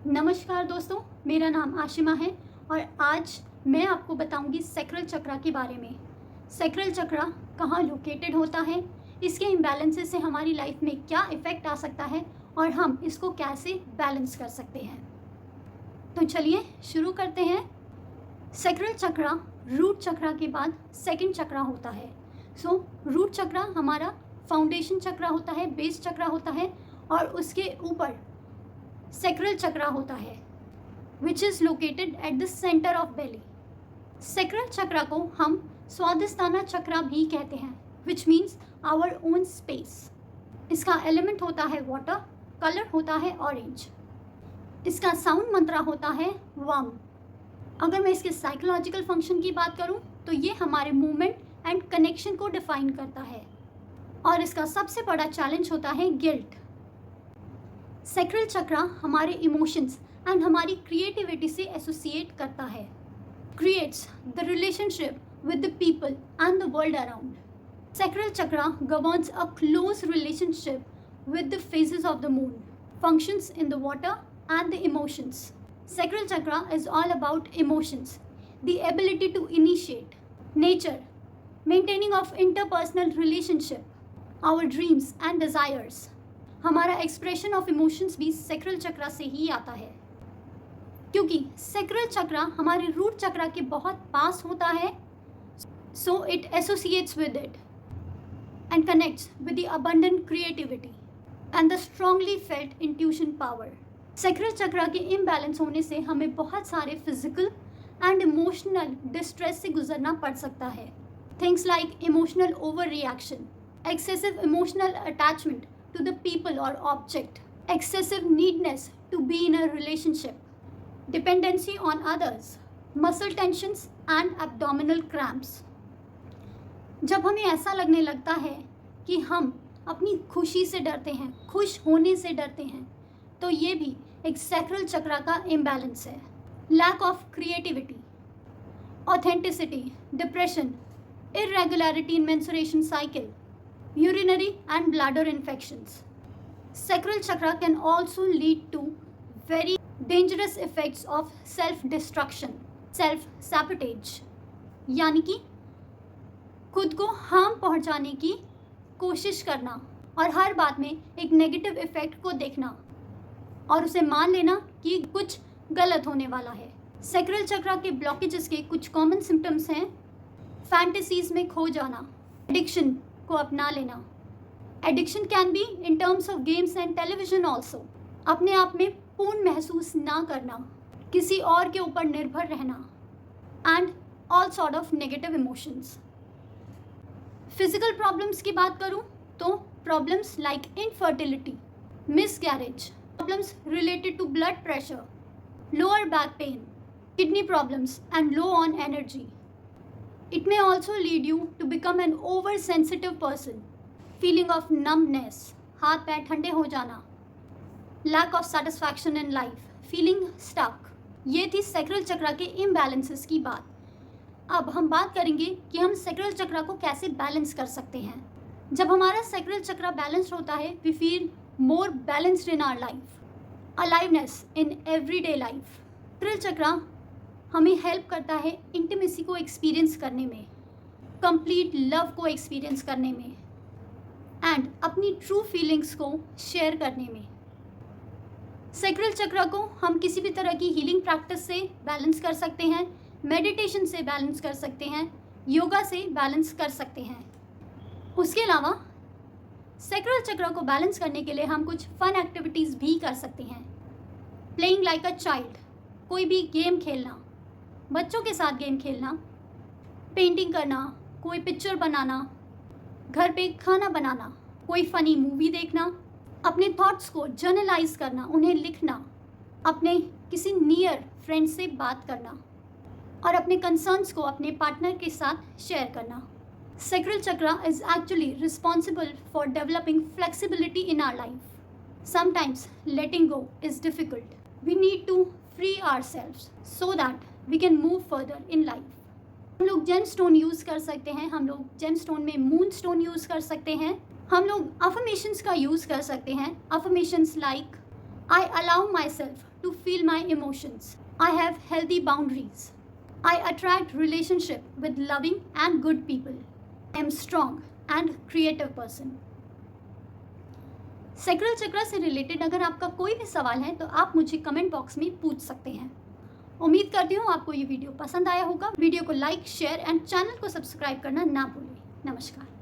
नमस्कार दोस्तों, मेरा नाम आशिमा है और आज मैं आपको बताऊंगी सैक्रल चक्रा के बारे में। सैक्रल चक्रा कहाँ लोकेटेड होता है, इसके इम्बैलेंसेस से हमारी लाइफ में क्या इफ़ेक्ट आ सकता है और हम इसको कैसे बैलेंस कर सकते हैं। तो चलिए शुरू करते हैं। सैक्रल चक्रा रूट चक्रा के बाद सेकंड चक्रा होता है। रूट चक्रा हमारा फाउंडेशन चक्रा होता है, बेस चक्रा होता है और उसके ऊपर सैक्रल चक्रा होता है which is located at the centre of belly. Sacral chakra को हम स्वादिष्टाना चक्रा भी कहते हैं which means our own space. इसका एलिमेंट होता है वाटर, कलर होता है ऑरेंज। इसका साउंड मंत्रा होता है वम। अगर मैं इसके साइकोलॉजिकल फंक्शन की बात करूं तो ये हमारे मूवमेंट एंड कनेक्शन को डिफाइन करता है और इसका सबसे बड़ा चैलेंज होता है गिल्ट। सैक्रल चक्रा हमारे इमोशंस एंड हमारी क्रिएटिविटी से एसोसिएट करता है, creates the relationship with the people and the world around. Sacral chakra governs a close relationship with the phases of the moon, functions in the water and the emotions. Sacral chakra is all about emotions, the ability to initiate, nature, maintaining of interpersonal relationship, our dreams and desires. हमारा expression of emotions भी sacral चक्रा से ही आता है क्योंकि sacral चक्रा हमारे root चक्रा के बहुत पास होता है, so it associates with it and connects with the abundant creativity and the strongly felt intuition power. Sacral chakra के इम्बैलेंस होने से हमें बहुत सारे फिजिकल एंड इमोशनल डिस्ट्रेस से गुजरना पड़ सकता है। Things like emotional over reaction, excessive emotional attachment to the people or object, excessive neediness to be in a relationship, dependency on others, muscle tensions and abdominal cramps. जब हमें ऐसा लगने लगता है कि हम अपनी खुशी से डरते हैं, खुश होने से डरते हैं, तो ये भी एक सैक्रल चक्रा का इम्बैलेंस है। Lack of creativity, authenticity, depression, irregularity in menstruation cycle, urinary and bladder infections. Sacral chakra can also lead to very dangerous effects of self-destruction, self-sabotage, यानी कि खुद को हार्म पहुंचाने की कोशिश करना और हर बात में एक नेगेटिव इफेक्ट को देखना और उसे मान लेना कि कुछ गलत होने वाला है। सैक्रल चक्रा के ब्लॉकेजेस के कुछ कॉमन सिम्टम्स हैं फैंटेसीज में खो जाना, एडिक्शन को अपना लेना। Addiction can be in terms of games and television also, अपने आप में पूर्ण महसूस ना करना, किसी और के ऊपर निर्भर रहना and all sort of negative emotions. Physical problems की बात करूं तो problems like infertility, miscarriage, problems related to blood pressure, lower back pain, kidney problems and low on energy. It may also lead you to become an oversensitive person, feeling of numbness, हाथ पैर ठंडे हो जाना, lack of satisfaction in life, feeling stuck. ये थी sacral chakra के imbalances की बात। अब हम बात करेंगे कि हम सैक्रल चक्रा को कैसे बैलेंस कर सकते हैं। जब हमारा सैक्रल चक्रा बैलेंस्ड होता है, we feel more balanced in our life, aliveness in everyday life. Sacral chakra हमें हेल्प करता है इंटीमेसी को एक्सपीरियंस करने में, कंप्लीट लव को एक्सपीरियंस करने में एंड अपनी ट्रू फीलिंग्स को शेयर करने में। सैक्रल चक्र को हम किसी भी तरह की हीलिंग प्रैक्टिस से बैलेंस कर सकते हैं, मेडिटेशन से बैलेंस कर सकते हैं, योगा से बैलेंस कर सकते हैं। उसके अलावा सैक्रल चक्र को बैलेंस करने के लिए हम कुछ फन एक्टिविटीज़ भी कर सकते हैं। प्लेइंग लाइक अ चाइल्ड, कोई भी गेम खेलना, बच्चों के साथ गेम खेलना, पेंटिंग करना, कोई पिक्चर बनाना, घर पे खाना बनाना, कोई फ़नी मूवी देखना, अपने थॉट्स को जर्नलाइज करना, उन्हें लिखना, अपने किसी नियर फ्रेंड से बात करना और अपने कंसर्न्स को अपने पार्टनर के साथ शेयर करना। Sacral chakra is actually responsible for developing flexibility in our life. Sometimes letting go is difficult, we need to free ourselves so that we can move further in life. हम लोग GeM stone use कर सकते हैं, हम लोग GeM stone में moon stone use कर सकते हैं, हम लोग अफर्मेशंस का यूज़ कर सकते हैं। Affirmations like I allow myself to feel my emotions. I have healthy boundaries. I attract relationship with loving and good people. I am strong and creative person. Sacral चक्र से रिलेटेड अगर आपका कोई भी सवाल है तो आप मुझे कमेंट बॉक्स में पूछ सकते हैं। उम्मीद करती हूँ आपको ये वीडियो पसंद आया होगा। वीडियो को लाइक, शेयर एंड चैनल को सब्सक्राइब करना ना भूलें। नमस्कार।